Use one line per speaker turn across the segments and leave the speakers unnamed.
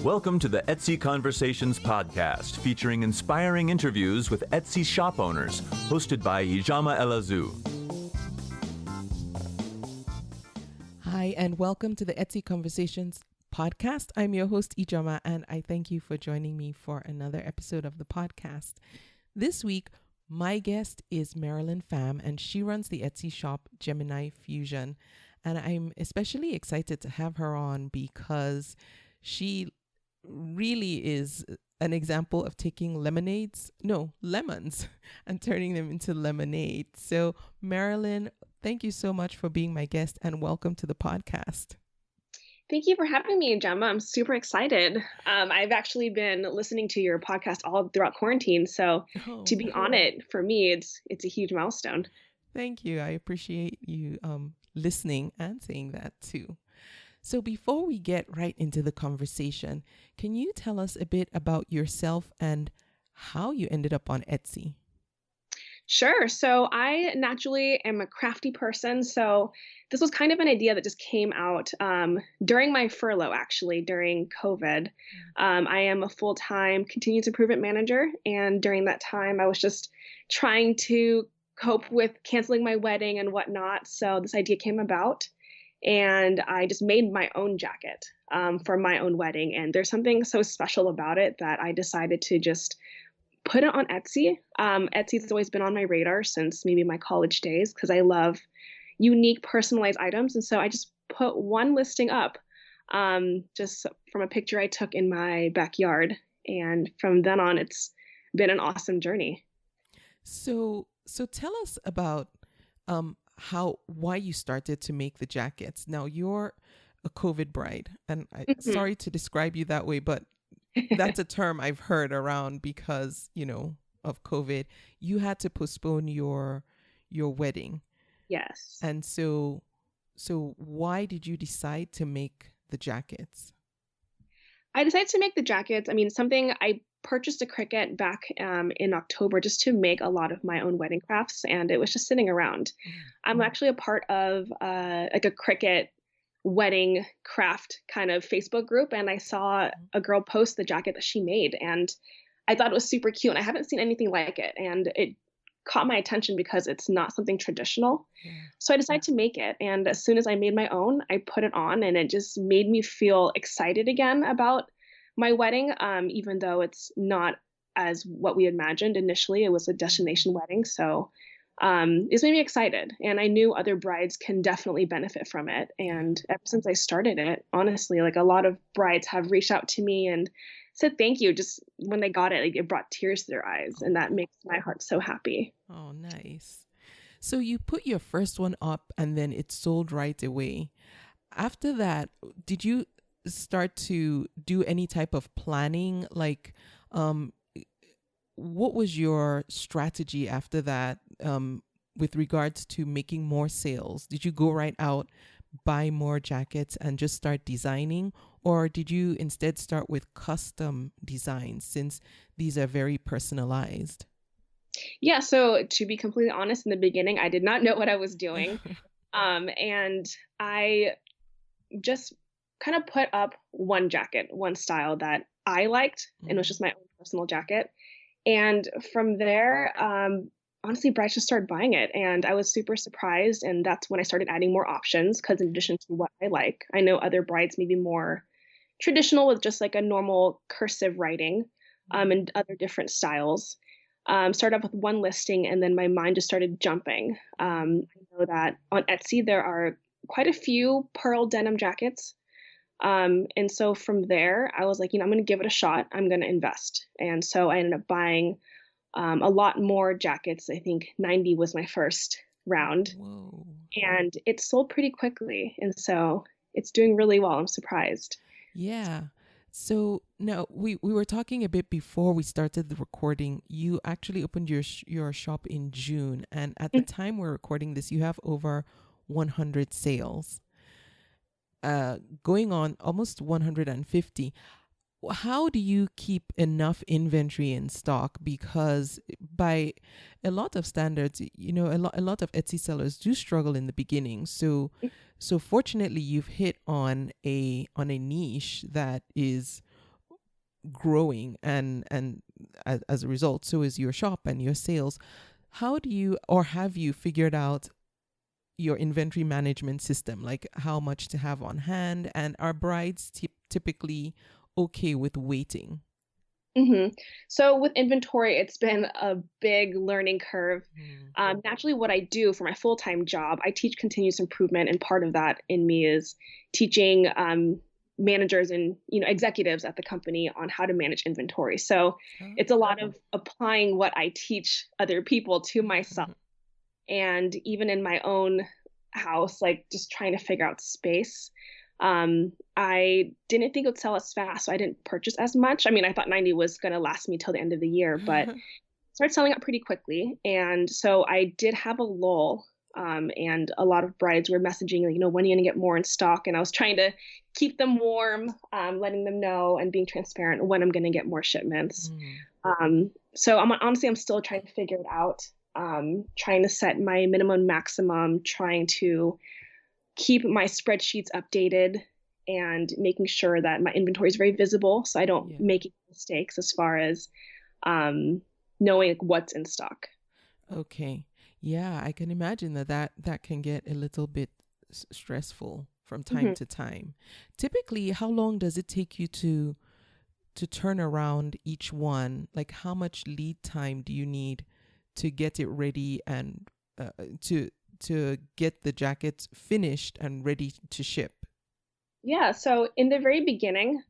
Welcome to the Etsy Conversations podcast, featuring inspiring interviews with Etsy shop owners, hosted by Ijama Elazu.
Hi, and welcome to the Etsy Conversations podcast. I'm your host, Ijama, and I thank you for joining me for another episode of the podcast. This week, my guest is Marilyn Pham, and she runs the Etsy shop Gemini Fusion. And I'm especially excited to have her on because she really is an example of taking lemons, and turning them into lemonade. So, Marilyn, thank you so much for being my guest and welcome to the podcast.
Thank you for having me, Gemma. I'm super excited. I've actually been listening to your podcast all throughout quarantine. So to be on it, for me, it's a huge milestone.
Thank you. I appreciate you listening and saying that too. So before we get right into the conversation, can you tell us a bit about yourself and how you ended up on Etsy?
Sure. So I naturally am a crafty person. So this was kind of an idea that just came out during my furlough, actually, during COVID. I am a full-time continuous improvement manager. And during that time, I was just trying to cope with canceling my wedding and whatnot. So this idea came about. And I just made my own jacket for my own wedding. And there's something so special about it that I decided to just put it on Etsy. Etsy's always been on my radar since maybe my college days because I love unique personalized items. And so I just put one listing up just from a picture I took in my backyard. And from then on, it's been an awesome journey. So
tell us about why you started to make the jackets. Now, you're a COVID bride, and sorry to describe you that way, but that's a term I've heard around because, of COVID. You had to postpone your wedding.
Yes.
And so why did you decide to make the jackets?
I decided to make the jackets. I purchased a Cricut back in October just to make a lot of my own wedding crafts, and it was just sitting around. I'm actually a part of a Cricut wedding craft kind of Facebook group, and I saw a girl post the jacket that she made, and I thought it was super cute, and I haven't seen anything like it, and it caught my attention because it's not something traditional. So I decided to make it, and as soon as I made my own, I put it on, and it just made me feel excited again about my wedding, even though it's not as what we imagined initially. It was a destination wedding, so it's made me excited, and I knew other brides can definitely benefit from it. And ever since I started it, honestly, like a lot of brides have reached out to me and said thank you. Just when they got it, like it brought tears to their eyes, and that makes my heart so happy.
Oh, nice. So you put your first one up, and then it sold right away. After that, did you start to do any type of planning? Like, what was your strategy after that with regards to making more sales? Did you go right out, buy more jackets and just start designing? Or did you instead start with custom designs since these are very personalized?
Yeah, so to be completely honest, in the beginning, I did not know what I was doing. And I just kind of put up one jacket, one style that I liked, and it was just my own personal jacket. And from there, honestly, brides just started buying it, and I was super surprised. And that's when I started adding more options, because in addition to what I like, I know other brides may be more traditional with just like a normal cursive writing, and other different styles. Started off with one listing, and then my mind just started jumping. I know that on Etsy there are quite a few pearl denim jackets. And so from there, I was like, I'm going to give it a shot. I'm going to invest. And so I ended up buying a lot more jackets. I think 90 was my first round.
Whoa.
And it sold pretty quickly. And so it's doing really well. I'm surprised.
Yeah. So now we were talking a bit before we started the recording. You actually opened your shop in June. And at the time we're recording this, you have over 100 sales. Going on almost 150. How do you keep enough inventory in stock? Because by a lot of standards, a lot of Etsy sellers do struggle in the beginning. So fortunately, you've hit on a niche that is growing, and as a result, so is your shop and your sales. How do you, or have you figured out your inventory management system, like how much to have on hand? And are brides typically okay with waiting?
So with inventory, it's been a big learning curve. Naturally, what I do for my full-time job, I teach continuous improvement, and part of that in me is teaching managers and executives at the company on how to manage inventory. So it's a lot of applying what I teach other people to myself, and even in my own house, like just trying to figure out space. I didn't think it would sell as fast, so I didn't purchase as much. I mean, I thought 90 was going to last me till the end of the year, but it started selling out pretty quickly. And so I did have a lull. And a lot of brides were messaging, like, when are you going to get more in stock? And I was trying to keep them warm, letting them know and being transparent when I'm going to get more shipments. So I'm still trying to figure it out. Trying to set my minimum maximum, trying to keep my spreadsheets updated, and making sure that my inventory is very visible so I don't make mistakes as far as knowing what's in stock.
Okay. Yeah, I can imagine that can get a little bit stressful from time to time. Typically, how long does it take you to turn around each one? Like, how much lead time do you need to get it ready and to get the jackets finished and ready to ship?
Yeah, so in the very beginning,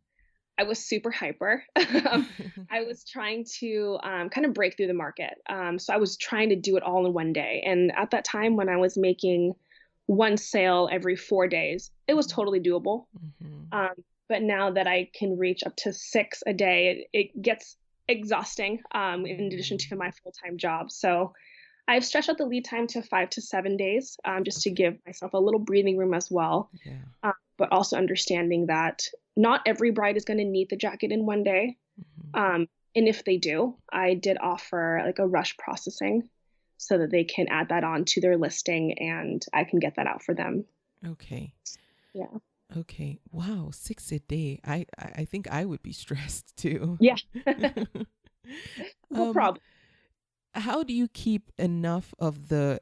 I was super hyper. I was trying to kind of break through the market. So I was trying to do it all in one day. And at that time, when I was making one sale every 4 days, it was totally doable. But now that I can reach up to 6 a day, it gets exhausting in addition to my full-time job. So I've stretched out the lead time to 5 to 7 days, just to give myself a little breathing room as well. But also understanding that not every bride is going to need the jacket in one day. And if they do, I did offer like a rush processing so that they can add that on to their listing and I can get that out for them.
Okay.
Yeah.
Okay. Wow. 6 a day. I think I would be stressed too.
Yeah. No problem.
How do you keep enough of the...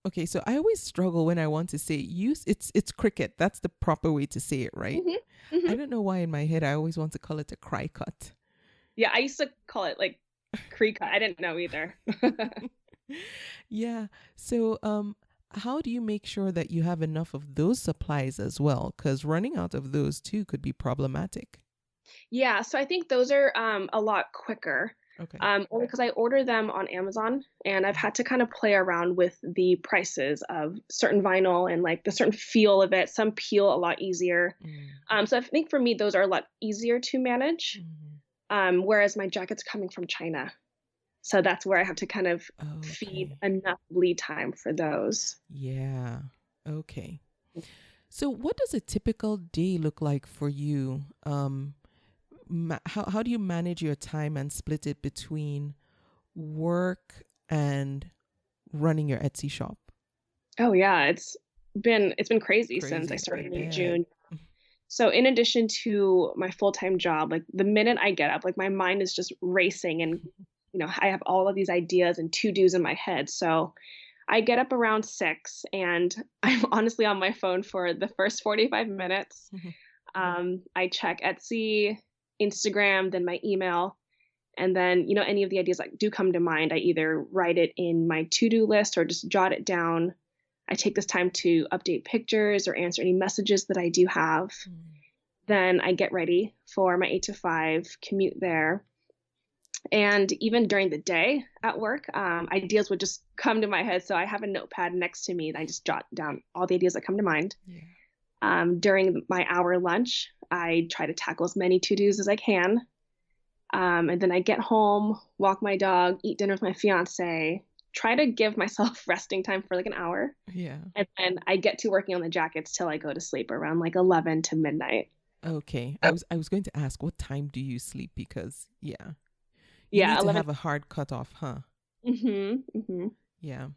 Okay, so I always struggle when I want to say it's cricket. That's the proper way to say it, right? I don't know why in my head I always want to call it a cry cut.
Yeah, I used to call it like Cree cut. I didn't know either.
Yeah. So how do you make sure that you have enough of those supplies as well? Because running out of those too could be problematic.
Yeah, so I think those are a lot quicker.
Okay.
Only because I order them on Amazon, and I've had to kind of play around with the prices of certain vinyl and like the certain feel of it. Some peel a lot easier. So I think for me, those are a lot easier to manage. Whereas my jacket's coming from China. So that's where I have to kind of feed enough lead time for those.
Yeah. Okay. So what does a typical day look like for you? How do you manage your time and split it between work and running your Etsy shop?
Oh yeah, it's been crazy since I started in June. So in addition to my full-time job, like the minute I get up, like my mind is just racing, and I have all of these ideas and to-dos in my head. So I get up around 6 and I'm honestly on my phone for the first 45 minutes. I check Etsy, Instagram, then my email. And then, any of the ideas that do come to mind, I either write it in my to-do list or just jot it down. I take this time to update pictures or answer any messages that I do have. Then I get ready for my 8 to 5 commute there. And even during the day at work, ideas would just come to my head. So I have a notepad next to me and I just jot down all the ideas that come to mind. During my hour lunch, I try to tackle as many to-dos as I can. And then I get home, walk my dog, eat dinner with my fiance, try to give myself resting time for like an hour. And then I get to working on the jackets till I go to sleep around like 11 to midnight.
Okay. I was going to ask, what time do you sleep? Because you
need
11... to have a hard cutoff, huh? Yeah.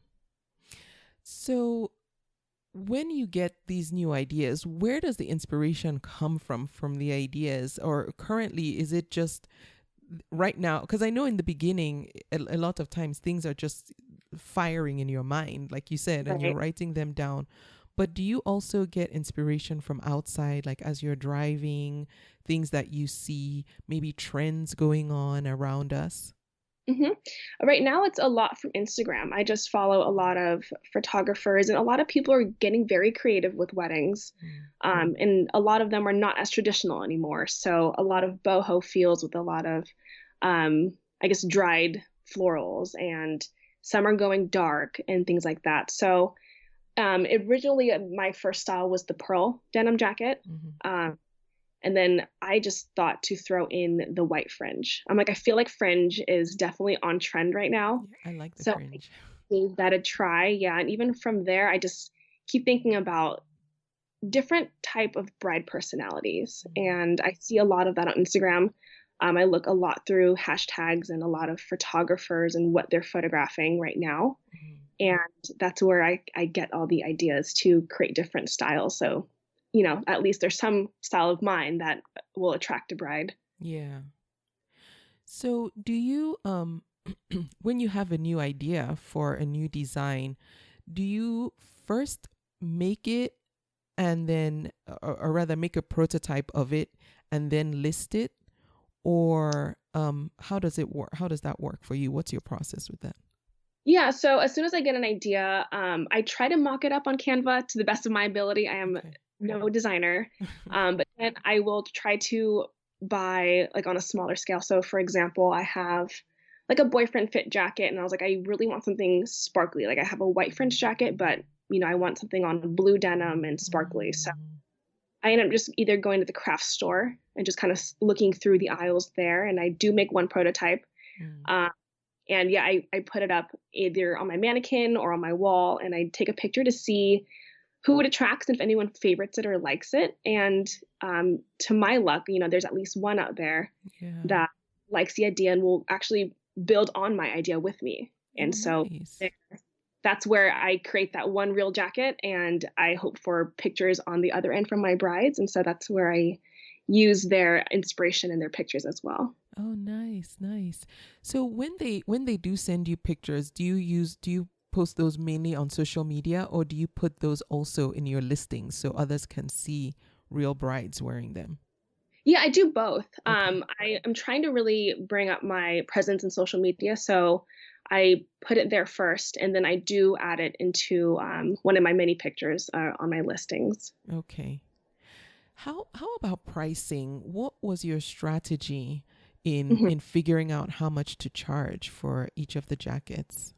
So when you get these new ideas, where does the inspiration come from the ideas? Or currently, is it just right now? Because I know in the beginning, a lot of times things are just firing in your mind, like you said, and you're
Right.
writing them down. But do you also get inspiration from outside, like as you're driving, things that you see, maybe trends going on around us?
hmm Right now, it's a lot from Instagram. I just follow a lot of photographers, and a lot of people are getting very creative with weddings.
Mm.
And a lot of them are not as traditional anymore. So a lot of boho feels with a lot of, I guess, dried florals, and some are going dark and things like that. So originally, my first style was the pearl denim jacket.
Hmm.
Um, and then I just thought to throw in the white fringe. I'm like, I feel like fringe is definitely on trend right now.
Yeah, I like the
So I
fringe.
gave that a try. Yeah. And even from there, I just keep thinking about different type of bride personalities. And I see a lot of that on Instagram. I look a lot through hashtags and a lot of photographers and what they're photographing right now.
Mhm.
And that's where I get all the ideas to create different styles. So, at least there's some style of mine that will attract a bride.
Yeah. So do you when you have a new idea for a new design, do you first make it and then or rather make a prototype of it and then list it, or how does it work? How does that work for you? What's your process with that?
Yeah, so as soon as I get an idea, I try to mock it up on Canva to the best of my ability. I am
Okay.
no designer, but then I will try to buy like on a smaller scale. So, for example, I have like a boyfriend fit jacket, and I was like, I really want something sparkly. Like I have a white fringe jacket, but I want something on blue denim and sparkly. So
Mm.
I end up just either going to the craft store and just kind of looking through the aisles there, and I do make one prototype.
Mm.
Um, and yeah, I put it up either on my mannequin or on my wall, and I take a picture to see who it attracts and if anyone favorites it or likes it. And to my luck, there's at least one out there
Yeah.
that likes the idea and will actually build on my idea with me.
Oh,
And so
nice.
there- that's where I create that one real jacket, and I hope for pictures on the other end from my brides. And so that's where I use their inspiration in their pictures as well.
Oh, nice, nice. So when they do send you pictures, do you post those mainly on social media, or do you put those also in your listings so others can see real brides wearing them?
Yeah, I do both.
Okay.
I am trying to really bring up my presence in social media. So I put it there first, and then I do add it into one of my mini pictures on my listings.
Okay. How about pricing? What was your strategy in
Mhm.
in figuring out how much to charge for each of the jackets?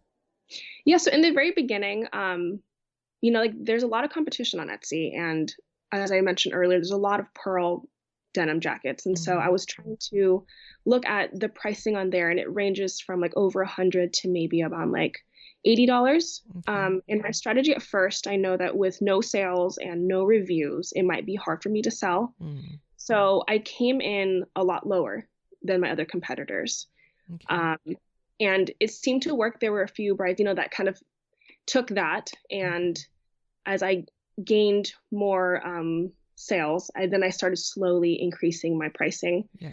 Yeah, so in the very beginning, like there's a lot of competition on Etsy, and as I mentioned earlier, there's a lot of pearl denim jackets, and so I
Mm-hmm.
was trying to look at the pricing on there, and it ranges from like over 100 to maybe about like $80.
Okay.
And my strategy at first, I know that with no sales and no reviews, it might be hard for me to sell.
Mm.
So I came in a lot lower than my other competitors.
Okay.
Um, and it seemed to work. There were a few brides, that kind of took that. And as I gained more sales, I started slowly increasing my pricing.
Yeah.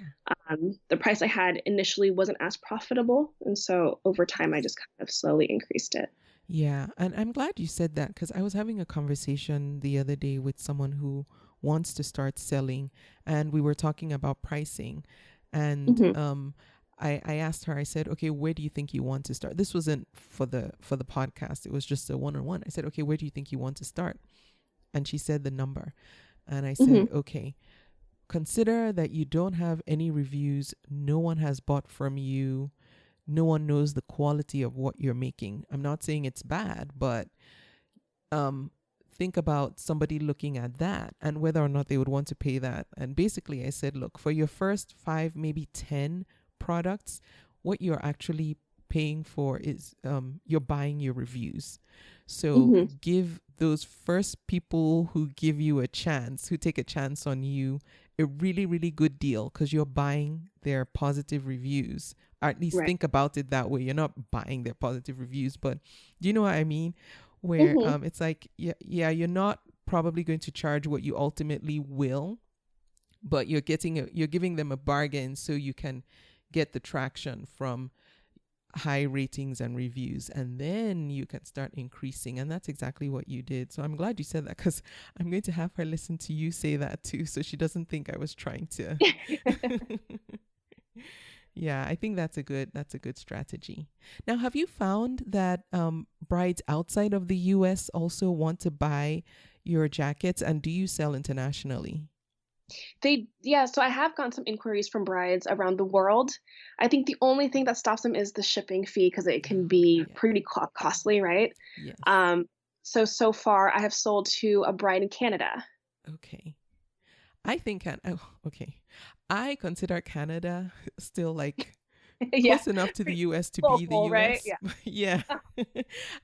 The price I had initially wasn't as profitable. And so over time, I just kind of slowly increased it.
Yeah, and I'm glad you said that because I was having a conversation the other day with someone who wants to start selling, and we were talking about pricing. And
hmm
I asked her, I said, okay, where do you think you want to start? This wasn't for the podcast. It was just a one-on-one. I said, okay, where do you think you want to start? And she said the number. And I
hmm
said, okay, consider that you don't have any reviews. No one has bought from you. No one knows the quality of what you're making. I'm not saying it's bad, but um, think about somebody looking at that and whether or not they would want to pay that. And basically, I said, look, for your first 5, maybe 10 products, what you're actually paying for is you're buying your reviews. So
hmm
give those first people who give you a chance, who take a chance on you, a really, really good deal because you're buying their positive reviews. Or at least
Right.
think about it that way. You're not buying their positive reviews, but do you know what I mean? where it's like, yeah, you're not probably going to charge what you ultimately will, but you're giving them a bargain so you can get the traction from high ratings and reviews, and then you can start increasing. And that's exactly what you did. So I'm glad you said that, because I'm going to have her listen to you say that too, so she doesn't think I was trying to. Yeah, I think that's a good strategy. Now, have you found that brides outside of the US also want to buy your jackets, and do you sell internationally?
So I have gotten some inquiries from brides around the world. I think the only thing that stops them is the shipping fee, because it can be
Yeah.
pretty costly, right?
Yes.
So far I have sold to a bride in Canada.
Okay. I think okay. I consider Canada still like
Yeah,
close enough to the US to be the
local, right?
US. Yeah.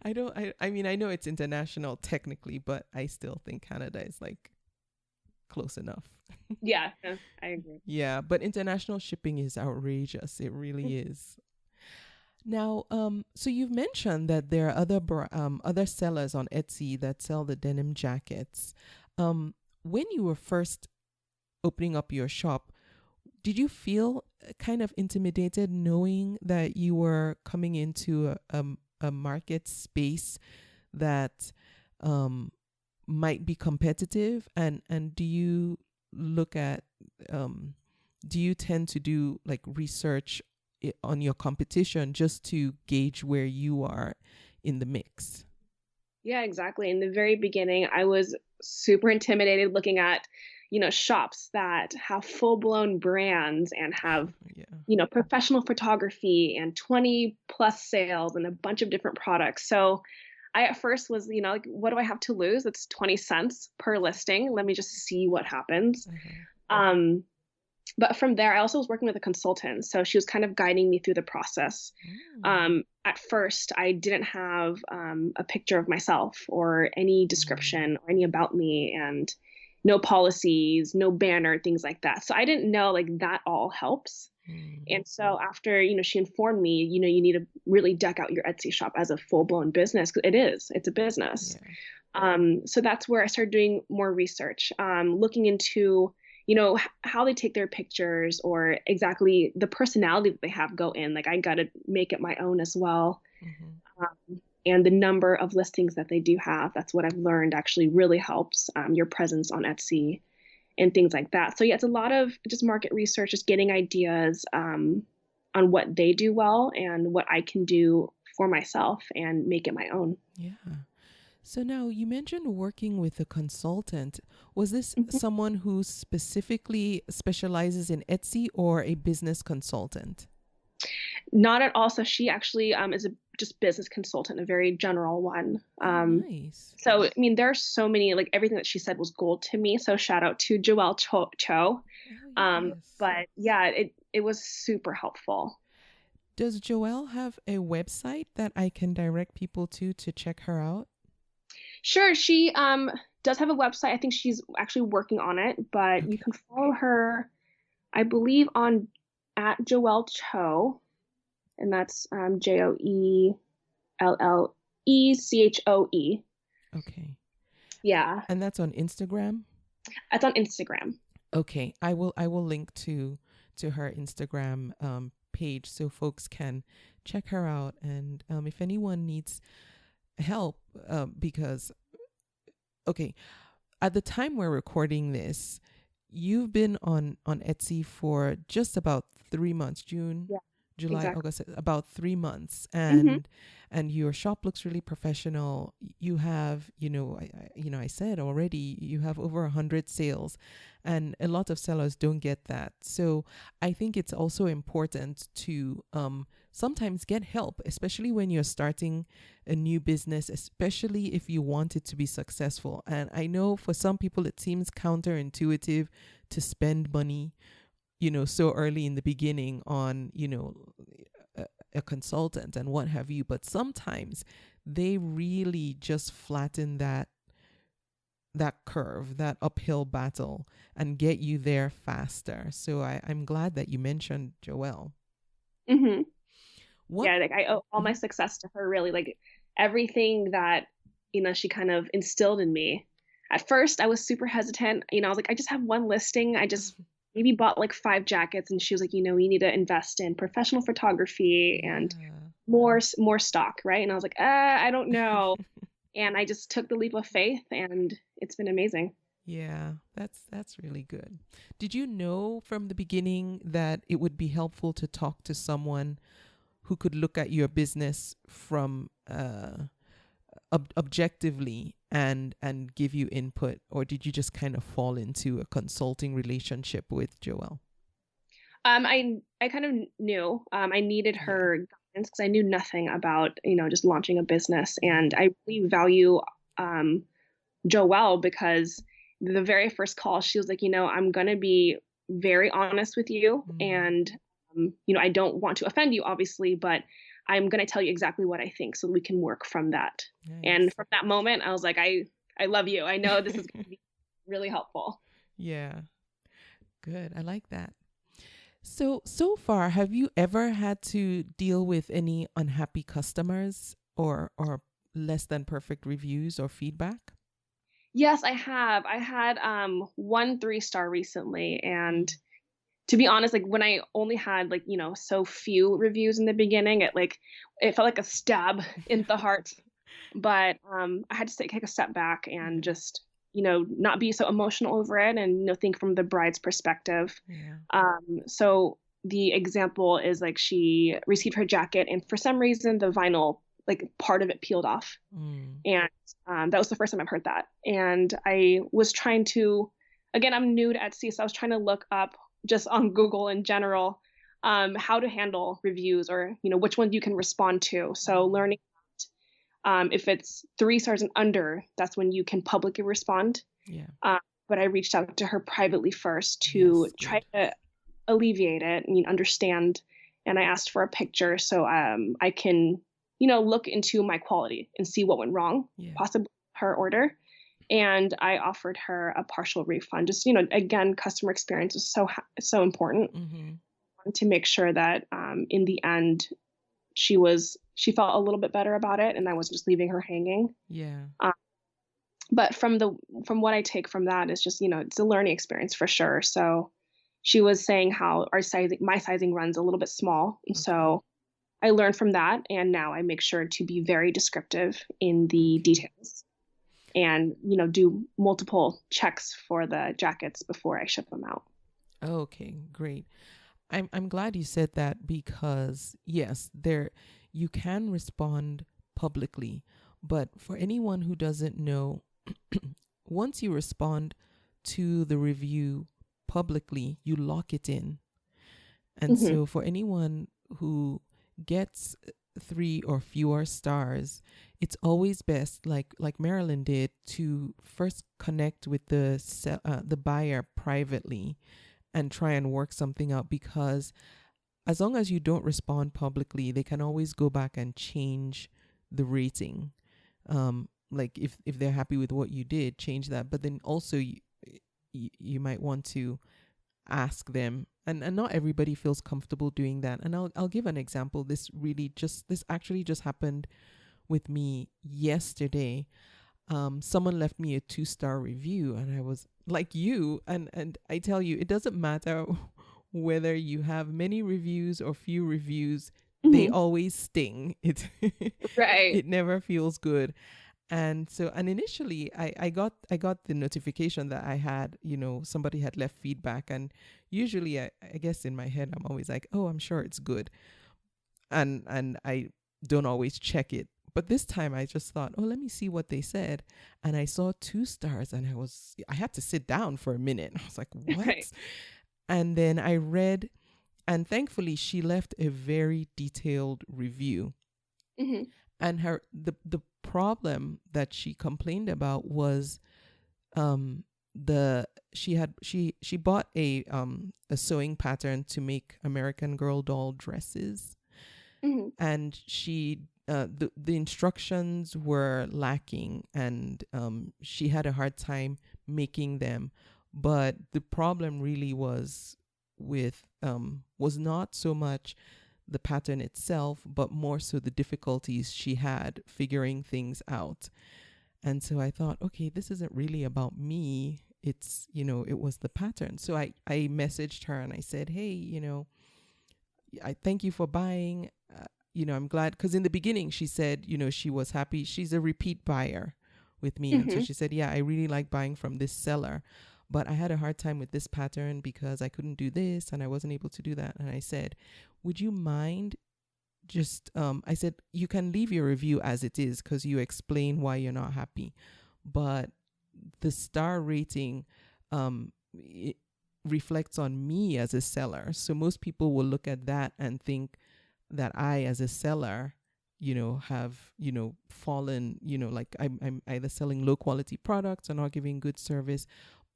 I mean, I know it's international technically, but I still think Canada is like close enough.
Yeah, I agree.
Yeah, but international shipping is outrageous. It really is. Now, so you've mentioned that there are other sellers on Etsy that sell the denim jackets. When you were first opening up your shop, did you feel kind of intimidated knowing that you were coming into a market space that might be competitive? And do you look at do you tend to do like research on your competition just to gauge where you are in the mix?
Yeah, exactly. In the very beginning, I was super intimidated looking at, shops that have full-blown brands and have,
Yeah.
professional photography and 20 plus sales and a bunch of different products. So I at first was, like, what do I have to lose? It's 20 cents per listing. Let me just see what happens. Um, but from there, I also was working with a consultant. So she was kind of guiding me through the process. At first, I didn't have a picture of myself or any description or any about me, and no policies, no banner, things like that. So I didn't know, like, that all helps. And so after, she informed me, you need to really deck out your Etsy shop as a full blown business. 'Cause it's a business. So that's where I started doing more research, looking into, how they take their pictures, or exactly the personality that they have go in. Like, I got to make it my own as well. And the number of listings that they do have, that's what I've learned actually really helps your presence on Etsy and things like that. So yeah, it's a lot of just market research, just getting ideas on what they do well and what I can do for myself and make it my own.
Yeah. So now you mentioned working with a consultant. Was this someone who specifically specializes in Etsy, or a business consultant?
Not at all. So she actually is a just business consultant, a very general one.
Nice.
So, I mean, there are so many, like, everything that she said was gold to me. So shout out to Joelle Cho.
Yes.
But yeah, it was super helpful.
Does Joelle have a website that I can direct people to check her out?
Sure. She does have a website. I think she's actually working on it, but you can follow her, I believe, on at Joelle Cho, and that's JoelleChoe.
Okay.
Yeah.
And that's on Instagram?
It's on Instagram.
Okay. I will link to her Instagram page so folks can check her out. And if anyone needs help, because at the time we're recording this, you've been on Etsy for just about 3 months. June, July,
exactly.
August, about 3 months, and your shop looks really professional. You have, I said already, you have over 100 sales, and a lot of sellers don't get that. So I think it's also important to sometimes get help, especially when you're starting a new business, especially if you want it to be successful. And I know for some people it seems counterintuitive to spend money, so early in the beginning on, a consultant and what have you. But sometimes they really just flatten that curve, that uphill battle, and get you there faster. So I'm glad that you mentioned Joelle.
Yeah, like, I owe all my success to her, really. Like, everything that she kind of instilled in me. At first, I was super hesitant. I was like, I just have one listing. I just maybe bought like 5 jackets, and she was like, we need to invest in professional photography and
Yeah.
more stock, right? And I was like, I don't know. And I just took the leap of faith, and it's been amazing.
Yeah, that's really good. Did you know from the beginning that it would be helpful to talk to someone who could look at your business from objectively and give you input, or did you just kind of fall into a consulting relationship with Joelle?
I kind of knew I needed her guidance because I knew nothing about just launching a business, and I really value Joelle because the very first call she was like, I'm gonna be very honest with you, and I don't want to offend you, obviously, but I'm gonna tell you exactly what I think so we can work from that.
Nice.
And from that moment, I was like, I love you. I know this is gonna be really helpful.
Yeah, good. I like that. So far, have you ever had to deal with any unhappy customers or less than perfect reviews or feedback?
Yes, I have. I had 1 3-star recently, and to be honest, like when I only had like, so few reviews in the beginning, it felt like a stab in the heart. But I had to take a step back and just, not be so emotional over it, and think from the bride's perspective.
Yeah.
So the example is like she received her jacket, and for some reason the vinyl, like part of it, peeled off. And that was the first time I've heard that. And I was trying to, again, I'm new to Etsy, so I was trying to look up just on Google in general how to handle reviews, or which ones you can respond to. So learning if it's 3 stars and under, that's when you can publicly respond.
Yeah.
But I reached out to her privately first to
Yes,
try
good.
to alleviate it and understand. And I asked for a picture so I can, look into my quality and see what went wrong,
Yeah.
possibly her order. And I offered her a partial refund. Just, again, customer experience is so important to make sure that in the end she felt a little bit better about it, and I wasn't just leaving her hanging.
Yeah.
But from what I take from that is just, it's a learning experience for sure. So she was saying how my sizing runs a little bit small. And so I learned from that, and now I make sure to be very descriptive in the details and, do multiple checks for the jackets before I ship them out.
Okay, great. I'm glad you said that because yes, you can respond publicly, but for anyone who doesn't know, once you respond to the review publicly, you lock it in. And so for anyone who gets 3 or fewer stars, it's always best, like Marilyn did, to first connect with the buyer privately and try and work something out, because as long as you don't respond publicly, they can always go back and change the rating. Like if they're happy with what you did, change that. But then also you might want to ask them, and not everybody feels comfortable doing that. And I'll give an example. This actually just happened with me yesterday. Someone left me a 2-star review, and I was like you, and I tell you, it doesn't matter whether you have many reviews or few reviews, they always sting.
Right.
It never feels good. And so, and initially I got the notification that I had, somebody had left feedback, and usually I guess in my head I'm always like, oh, I'm sure it's good. And I don't always check it. But this time I just thought, oh, let me see what they said. And I saw 2 stars, and I had to sit down for a minute. I was like, what?
Right.
And then I read, and thankfully she left a very detailed review. And the problem that she complained about was she bought a sewing pattern to make American Girl doll dresses. And the instructions were lacking, and she had a hard time making them. But the problem really was not so much the pattern itself, but more so the difficulties she had figuring things out. And so I thought, okay, this isn't really about me. It's, it was the pattern. So I messaged her and I said, hey, I thank you for buying. I'm glad, because in the beginning she said, she was happy. She's a repeat buyer with me. And so
Mm-hmm.
she said, yeah, I really like buying from this seller, but I had a hard time with this pattern because I couldn't do this and I wasn't able to do that. And I said, would you mind just, I said, you can leave your review as it is because you explain why you're not happy. But the star rating, it reflects on me as a seller. So most people will look at that and think that I, as a seller, have, fallen, like I'm either selling low quality products or not giving good service.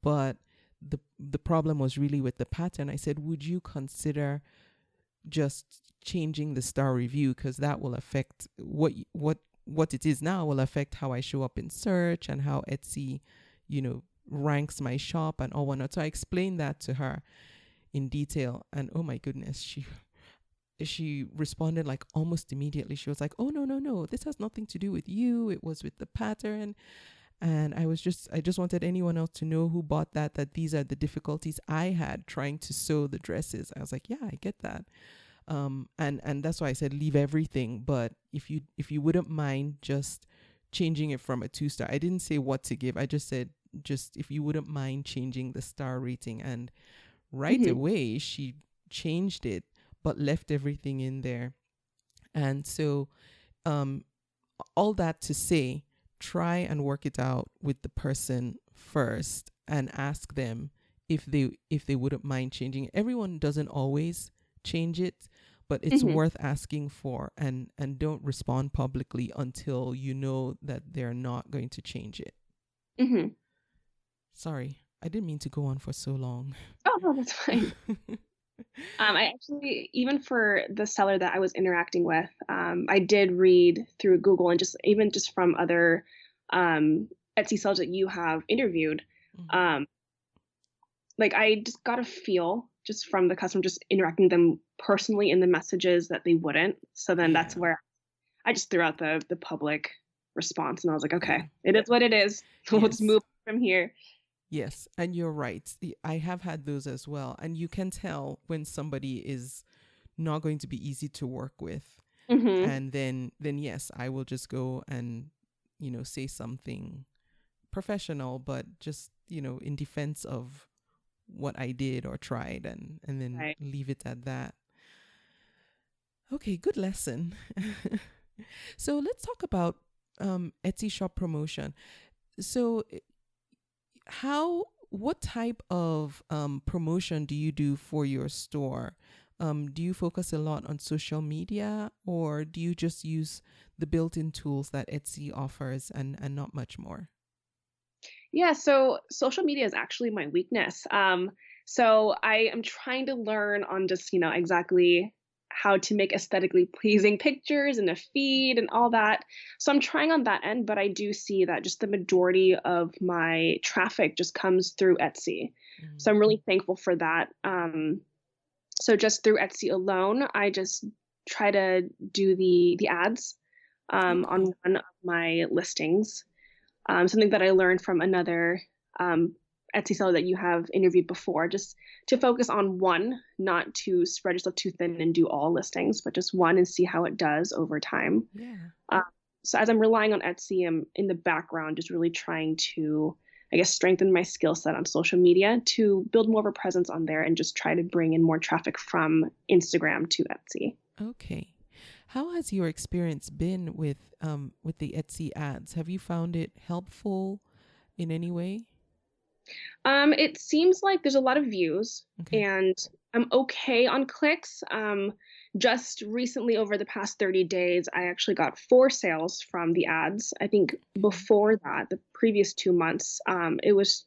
But the problem was really with the pattern. I said, would you consider just changing the star review, because that will affect what it is now, will affect how I show up in search and how Etsy, ranks my shop and all whatnot. So I explained that to her in detail, and oh my goodness, she responded like almost immediately. She was like, oh no, this has nothing to do with you, it was with the pattern. And I just wanted anyone else to know who bought that these are the difficulties I had trying to sew the dresses. I was like, yeah, I get that. And that's why I said leave everything. But if you wouldn't mind just changing it from a 2-star. I didn't say what to give. I just said, just if you wouldn't mind changing the star rating. And right
Mm-hmm.
away she changed it, but left everything in there. And so, all that to say, try and work it out with the person first and ask them if they wouldn't mind changing it. Everyone doesn't always change it, but it's
Mm-hmm.
worth asking for, and don't respond publicly until you know that they're not going to change it.
Mm-hmm.
Sorry, I didn't mean to go on for so long.
Oh, no, that's fine. I actually, even for the seller that I was interacting with, I did read through Google and just from other Etsy sellers that you have interviewed.
Mhm.
Um, like I just got a feel just from the customer, just interacting with them personally in the messages that they wouldn't. So then that's
Yeah,
where I just threw out the public response, and I was like,
yeah,
okay, it is what it is. We'll just
yes.
move from here.
Yes, and you're right. I have had those as well. And you can tell when somebody is not going to be easy to work with.
Hmm.
And then yes, I will just go and, say something professional, but just, in defense of what I did or tried, and then
Right.
leave it at that. Okay, good lesson. So let's talk about Etsy shop promotion. So what type of promotion do you do for your store? Do you focus a lot on social media, or do you just use the built-in tools that Etsy offers and not much more?
Yeah, so social media is actually my weakness. So I am trying to learn on just, exactly how to make aesthetically pleasing pictures and a feed and all that. So I'm trying on that end, but I do see that just the majority of my traffic just comes through Etsy. So
Mm.
I'm really thankful for that. So just through Etsy alone, I just try to do the ads
Okay.
on one of my listings. Something that I learned from another um, Etsy seller that you have interviewed before, just to focus on one, not to spread yourself too thin and do all listings, but just one and see how it does over time.
Yeah.
Uh, so as I'm relying on Etsy, I'm in the background just really trying to, I guess, strengthen my skill set on social media to build more of a presence on there and just try to bring in more traffic from Instagram to Etsy.
Okay. How has your experience been with the Etsy ads? Have you found it helpful in any way?
It seems like there's a lot of views
Okay.
and I'm okay on clicks. Just recently over the past 30 days, I actually got 4 sales from the ads. I think
Okay.
before that, the previous 2 months, it was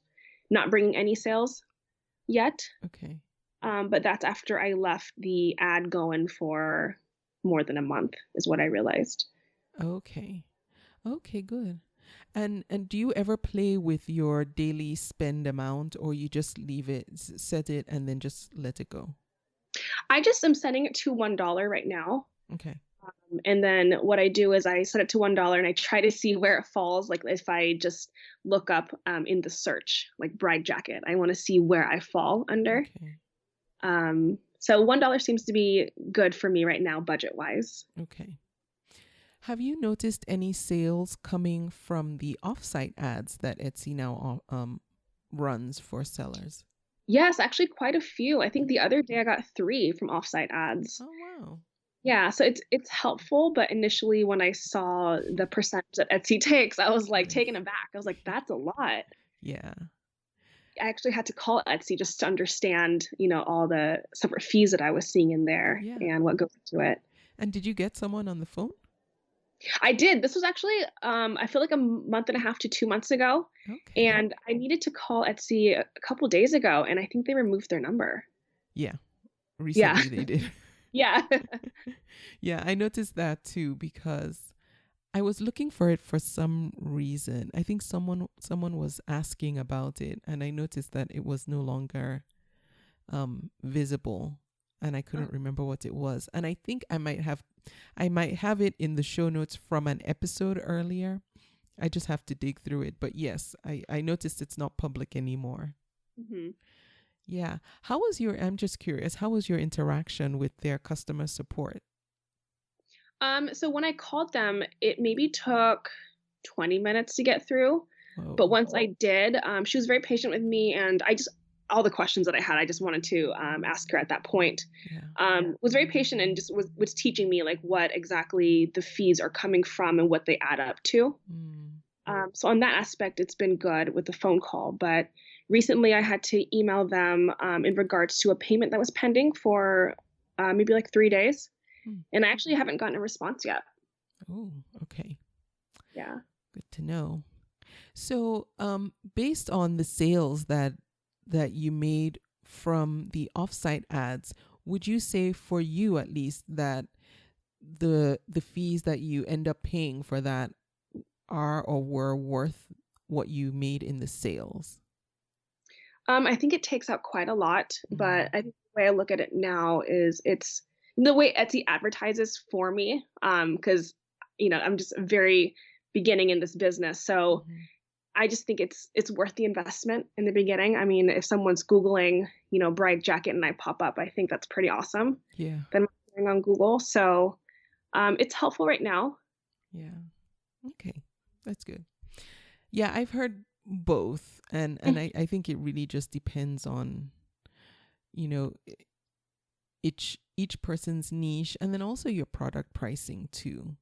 not bringing any sales yet.
Okay.
But that's after I left the ad going for more than a month, is what I realized.
Okay. Okay, good. And do you ever play with your daily spend amount, or you just leave it, set it, and then just let it go?
I just am setting it to $1 right now.
Okay.
And then what I do is I set it to $1 and I try to see where it falls. Like if I just look up in the search, like bride jacket, I want to see where I fall under.
Okay.
So $1 seems to be good for me right now, budget wise.
Okay. Have you noticed any sales coming from the offsite ads that Etsy now runs for sellers?
Yes, actually quite a few. I think the other day I got 3 from offsite ads.
Oh, wow.
Yeah, so it's helpful, but initially when I saw the percentage that Etsy takes, I was like
Yes.
taken aback. I was like, that's a lot.
Yeah.
I actually had to call Etsy just to understand, all the separate fees that I was seeing in there
Yeah.
and what goes into it.
And did you get someone on the phone?
I did. This was actually, I feel like a month and a half to 2 months ago,
Okay.
and I needed to call Etsy a couple days ago, and I think they removed their number.
Yeah.
Yeah.
Recently they did.
Yeah.
Yeah, I noticed that too because I was looking for it for some reason. I think someone was asking about it, and I noticed that it was no longer visible, and I couldn't remember what it was. And I think I might have it in the show notes from an episode earlier. I just have to dig through it. But yes, I noticed it's not public anymore.
Mm-hmm.
Yeah. I'm just curious, how was your interaction with their customer support?
So when I called them, it maybe took 20 minutes to get through.
Oh,
But once I did, she was very patient with me, and all the questions that I had, I just wanted to ask her at that point.
yeah.
Was very patient and just was teaching me like what exactly the fees are coming from and what they add up to. So on that aspect, it's been good with the phone call. But recently I had to email them in regards to a payment that was pending for maybe like 3 days. And I actually haven't gotten a response yet.
Oh, okay.
Yeah.
Good to know. So, based on the sales that you made from the offsite ads, would you say for you at least that the fees that you end up paying for that are or were worth what you made in the sales?
I think it takes out quite a lot, but I think the way I look at it now is it's the way Etsy advertises for me. Because I'm just very beginning in this business, so I just think it's worth the investment in the beginning. I mean, if someone's Googling, bride jacket and I pop up, I think that's pretty awesome.
Yeah.
Then I'm on Google, so it's helpful right now.
Yeah. Okay, that's good. Yeah, I've heard both, and I think it really just depends on, each person's niche, and then also your product pricing too.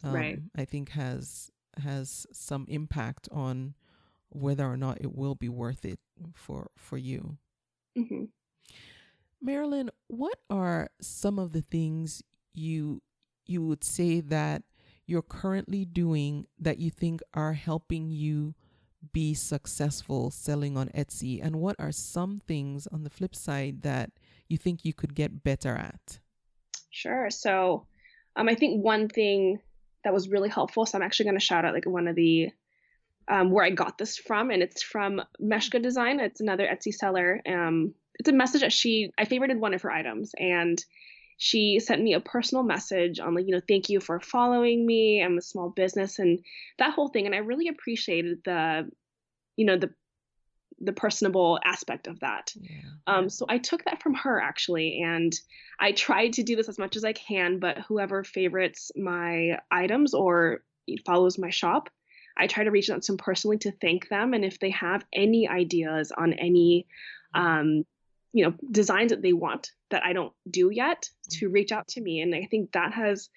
Right.
I think has some impact on whether or not it will be worth it for you.
Mm-hmm.
Marilyn, what are some of the things you would say that you're currently doing that you think are helping you be successful selling on Etsy? And what are some things on the flip side that you think you could get better at?
Sure. So I think one thing that was really helpful, so I'm actually going to shout out like one of the where I got this from, and it's from Meshka Design. It's another Etsy seller. It's a message that I favorited one of her items, and she sent me a personal message on like, thank you for following me. I'm a small business and that whole thing. And I really appreciated the personable aspect of that.
Yeah.
So I took that from her actually, and I tried to do this as much as I can, but whoever favorites my items or follows my shop, I try to reach out to them personally to thank them. And if they have any ideas on any, designs that they want that I don't do yet, to reach out to me. And I think that has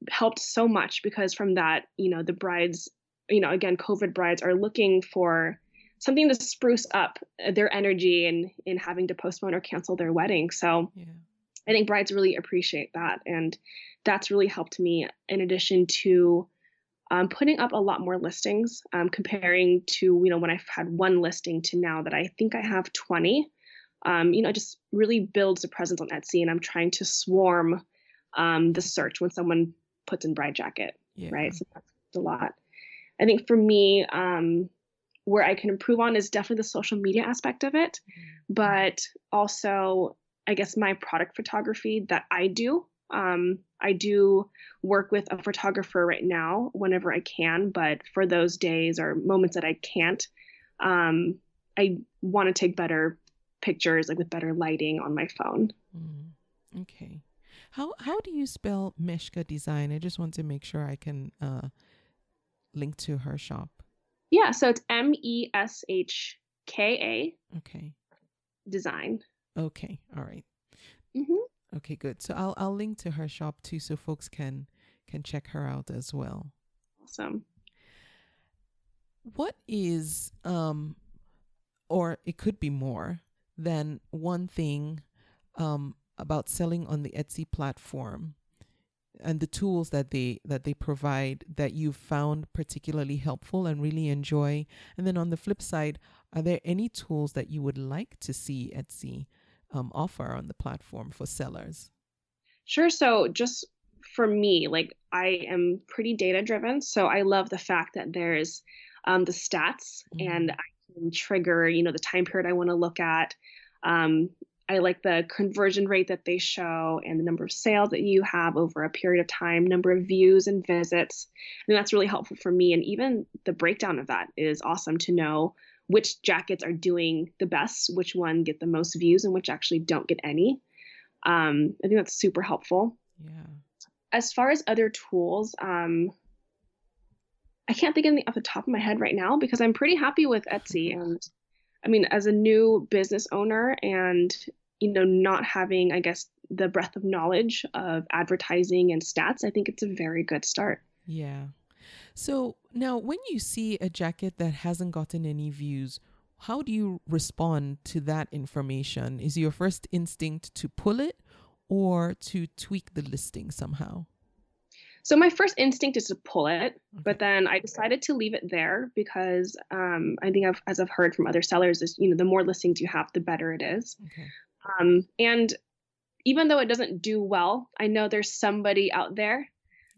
helped so much because from that, the brides, again, COVID brides are looking for something to spruce up their energy in having to postpone or cancel their wedding. So
Yeah.
I think brides really appreciate that. And that's really helped me in addition to putting up a lot more listings, comparing to, when I've had one listing to now that I think I have 20. Just really builds a presence on Etsy, and I'm trying to swarm the search when someone puts in bride jacket,
Yeah.
right? So that's a lot. I think for me, where I can improve on is definitely the social media aspect of it, but also, I guess, my product photography that I do. I do work with a photographer right now whenever I can, but for those days or moments that I can't, I want to take better pictures, like with better lighting on my phone.
Okay. How do you spell Meshka Design? I just want to make sure I can link to her shop.
Yeah, so it's Meshka
Okay.
Design.
Okay. All right.
Mm-hmm.
Okay, good. So I'll link to her shop too, so folks can check her out as well.
Awesome.
What is or it could be more than one thing about selling on the Etsy platform and the tools that they provide that you found particularly helpful and really enjoy? And then on the flip side, are there any tools that you would like to see Etsy offer on the platform for sellers?
Sure. So just for me, like I am pretty data driven. So I love the fact that there's the stats and I can trigger, the time period I want to look at. I like the conversion rate that they show and the number of sales that you have over a period of time, number of views and visits. And that's really helpful for me. And even the breakdown of that is awesome to know which jackets are doing the best, which one get the most views and which actually don't get any. I think that's super helpful.
Yeah.
As far as other tools, I can't think of any off the top of my head right now because I'm pretty happy with Etsy. And I mean, as a new business owner and, not having, I guess, the breadth of knowledge of advertising and stats, I think it's a very good start.
Yeah. So now when you see a jacket that hasn't gotten any views, how do you respond to that information? Is your first instinct to pull it or to tweak the listing somehow?
So my first instinct is to pull it,
Okay.
but then I decided to leave it there because I think as I've heard from other sellers is, the more listings you have, the better it is.
Okay.
And even though it doesn't do well, I know there's somebody out there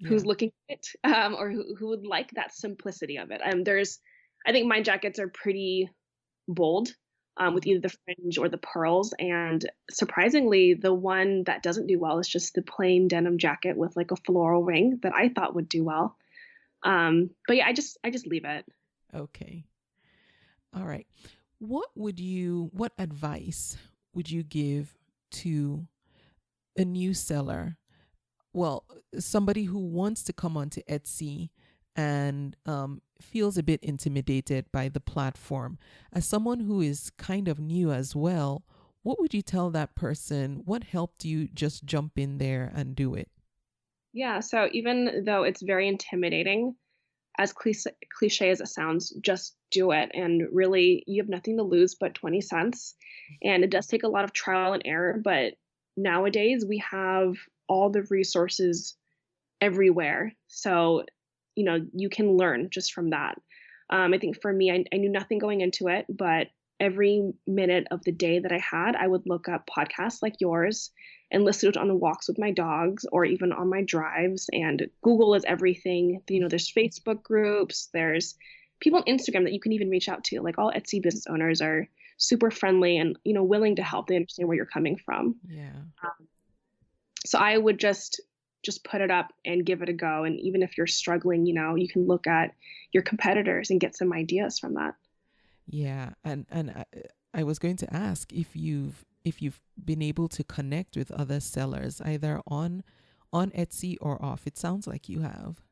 who's
Yeah.
looking at it or who would like that simplicity of it. I think my jackets are pretty bold with either the fringe or the pearls. And surprisingly, the one that doesn't do well is just the plain denim jacket with like a floral ring that I thought would do well. But yeah, I just leave it.
Okay. All right. What advice would you give to a new seller? Well, somebody who wants to come onto Etsy and feels a bit intimidated by the platform. As someone who is kind of new as well, what would you tell that person? What helped you just jump in there and do it?
Yeah, so even though it's very intimidating, as cliche as it sounds, just do it. And really, you have nothing to lose but 20 cents. And it does take a lot of trial and error, but nowadays we have all the resources everywhere. So, you can learn just from that. I think for me, I knew nothing going into it, but every minute of the day that I had, I would look up podcasts like yours and listen to it on the walks with my dogs or even on my drives. And Google is everything. There's Facebook groups, there's people on Instagram that you can even reach out to. Like all Etsy business owners are super friendly and, willing to help. They understand where you're coming from.
Yeah.
So I would just put it up and give it a go. And even if you're struggling, you can look at your competitors and get some ideas from that.
Yeah. And I was going to ask if you've been able to connect with other sellers either on Etsy or off. It sounds like you have.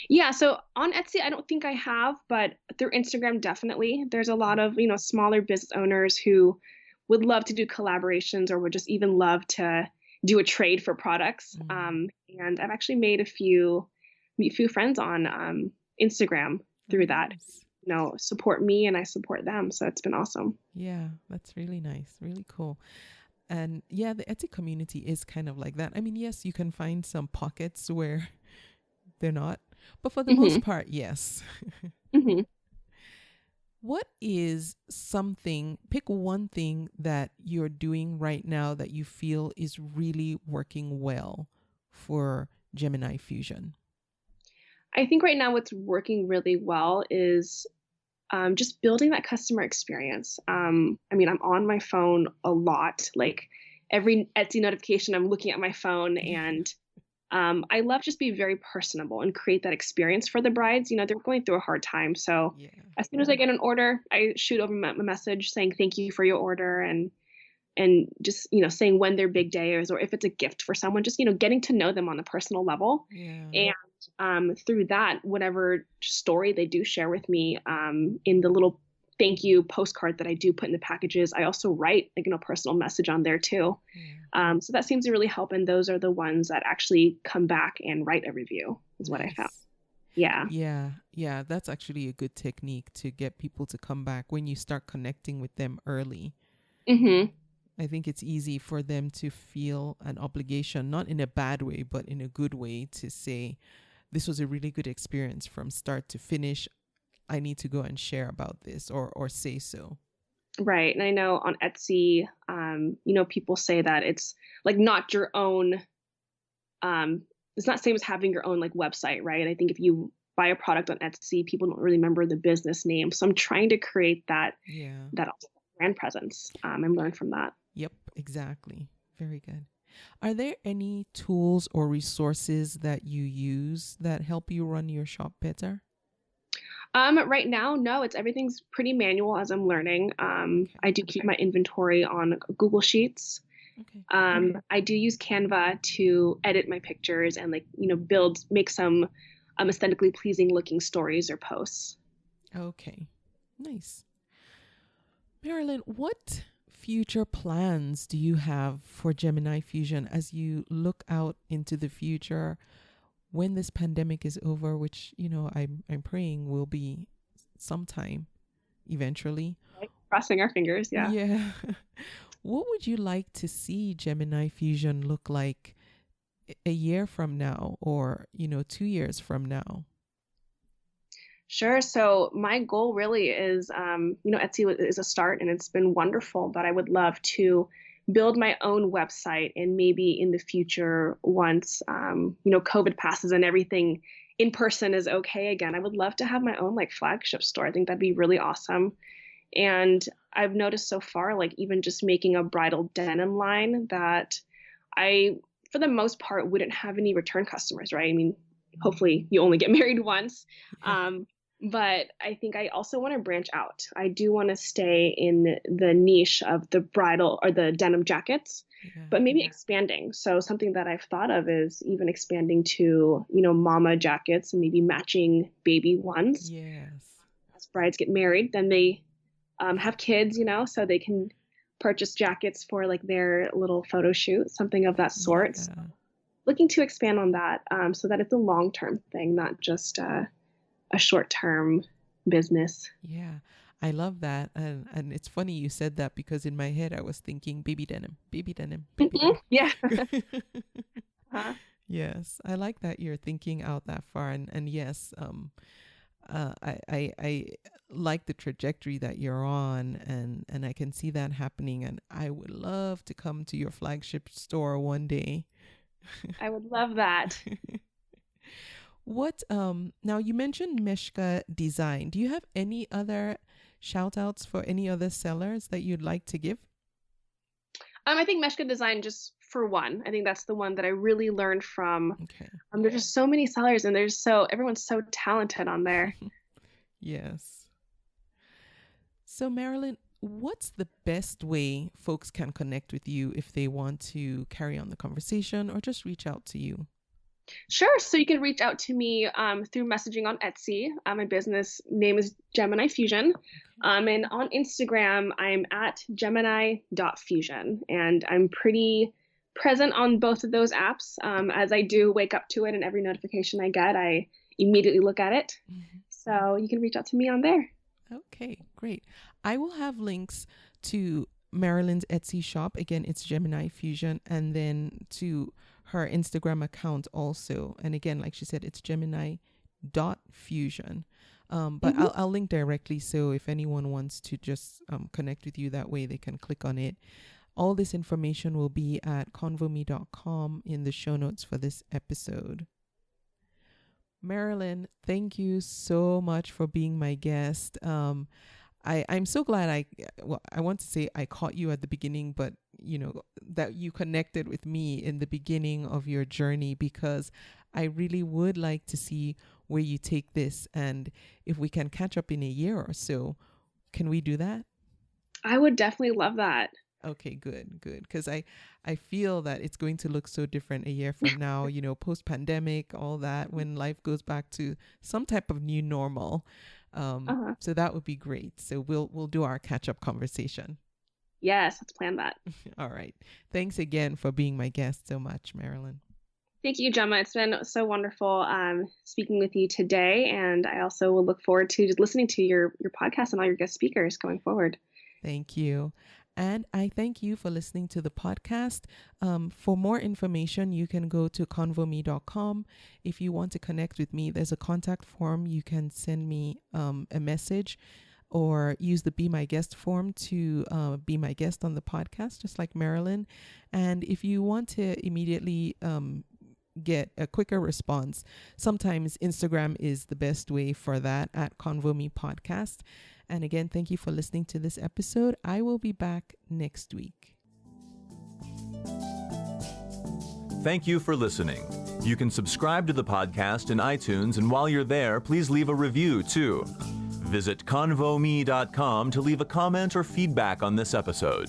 Yeah, so on Etsy, I don't think I have, but through Instagram, definitely. There's a lot of, smaller business owners who would love to do collaborations or would just even love to do a trade for products. And I've actually made a few friends on Instagram through that.
Nice.
Support me and I support them. So it's been awesome.
Yeah, that's really nice. Really cool. And yeah, the Etsy community is kind of like that. I mean, yes, you can find some pockets where they're not, but for the most part, yes. What is pick one thing that you're doing right now that you feel is really working well for Gemini Fusion?
I think right now what's working really well is just building that customer experience. I'm on my phone a lot. Like every Etsy notification, I'm looking at my phone and I love just be very personable and create that experience for the brides. You know, they're going through a hard time. So
Yeah.
as soon as I get an order, I shoot over a message saying thank you for your order, and just, you know, saying when their big day is, or if it's a gift for someone, just, you know, getting to know them on a personal level.
Yeah.
And through that, whatever story they do share with me, in the little thank you postcard that I do put in the packages, I also write, like, you know, personal message on there too.
Yeah.
So that seems to really help. And those are the ones that actually come back and write a review, is what I found.
Nice.
Yeah.
Yeah, that's actually a good technique to get people to come back when you start connecting with them early.
Mm-hmm.
I think it's easy for them to feel an obligation, not in a bad way, but in a good way, to say, this was a really good experience from start to finish. I need to go and share about this, or say so.
Right. And I know on Etsy, you know, people say that it's like not your own, it's not the same as having your own like website, right? I think if you buy a product on Etsy, people don't really remember the business name. So I'm trying to create that
Yeah.
that brand presence, and learn from that.
Yep, exactly. Very good. Are there any tools or resources that you use that help you run your shop better?
Right now, no, it's everything's pretty manual as I'm learning.
Okay.
I do keep my inventory on Google Sheets.
Okay.
I do use Canva to edit my pictures and, like, you know, make some aesthetically pleasing looking stories or posts.
Okay. Nice. Marilyn, what future plans do you have for Gemini Fusion as you look out into the future when this pandemic is over, which, you know, I'm praying will be sometime eventually?
Right? Crossing our fingers, yeah.
Yeah. What would you like to see Gemini Fusion look like a year from now, or, you know, 2 years from now?
Sure. So my goal really is, you know, Etsy is a start and it's been wonderful, but I would love to build my own website, and maybe in the future, once, you know, COVID passes and everything in person is okay again, I would love to have my own like flagship store. I think that'd be really awesome. And I've noticed so far, like even just making a bridal denim line, that I, for the most part, wouldn't have any return customers, right? I mean, hopefully you only get married once.
Yeah.
But I think I also want to branch out. I do want to stay in the niche of the bridal or the denim jackets,
Yeah.
but maybe expanding. So something that I've thought of is even expanding to, you know, mama jackets and maybe matching baby ones.
Yes.
As brides get married, then they have kids, you know, so they can purchase jackets for like their little photo shoot, something of that sort.
Yeah.
So looking to expand on that, so that it's a long-term thing, not just a short-term business.
Yeah. I love that. And it's funny you said that, because in my head I was thinking baby denim, baby denim, baby
Yeah.
denim.
Huh?
Yes. I like that you're thinking out that far. And yes, I like the trajectory that you're on, and I can see that happening, and I would love to come to your flagship store one day.
I would love that.
What now you mentioned Meshka Design. Do you have any other shout outs for any other sellers that you'd like to give?
I think Meshka Design, just for one, I think that's the one that I really learned from.
Okay.
There's just so many sellers, and everyone's so talented on there.
Yes. So Marilyn, what's the best way folks can connect with you if they want to carry on the conversation or just reach out to you?
Sure. So you can reach out to me through messaging on Etsy. My business name is Gemini Fusion. And on Instagram, I'm at gemini.fusion. And I'm pretty present on both of those apps. As I do wake up to it, and every notification I get, I immediately look at it.
Mm-hmm.
So you can reach out to me on there.
Okay, great. I will have links to Marilyn's Etsy shop. Again, it's Gemini Fusion, and then to her Instagram account also. And again, like she said, it's Gemini.fusion. But I'll link directly, so if anyone wants to just connect with you that way, they can click on it. All this information will be at convome.com in the show notes for this episode. Marilyn, thank you so much for being my guest. I'm so glad I want to say I caught you at the beginning, but that you connected with me in the beginning of your journey, because I really would like to see where you take this, and if we can catch up in a year or so, can we do that?
I would definitely love that.
Okay, good. Because I feel that it's going to look so different a year from now, post-pandemic, all that, when life goes back to some type of new normal. So that would be great. So we'll do our catch-up conversation.
Yes, let's plan that.
All right. Thanks again for being my guest so much, Marilyn.
Thank you, Gemma. It's been so wonderful speaking with you today. And I also will look forward to just listening to your podcast and all your guest speakers going forward.
Thank you. And I thank you for listening to the podcast. For more information, you can go to convome.com. If you want to connect with me, there's a contact form. You can send me a message or use the Be My Guest form to be my guest on the podcast, just like Marilyn. And if you want to immediately get a quicker response, sometimes Instagram is the best way for that, at Convo Me Podcast. And again, thank you for listening to this episode. I will be back next week.
Thank you for listening. You can subscribe to the podcast in iTunes, and while you're there, please leave a review too. Visit convome.com to leave a comment or feedback on this episode.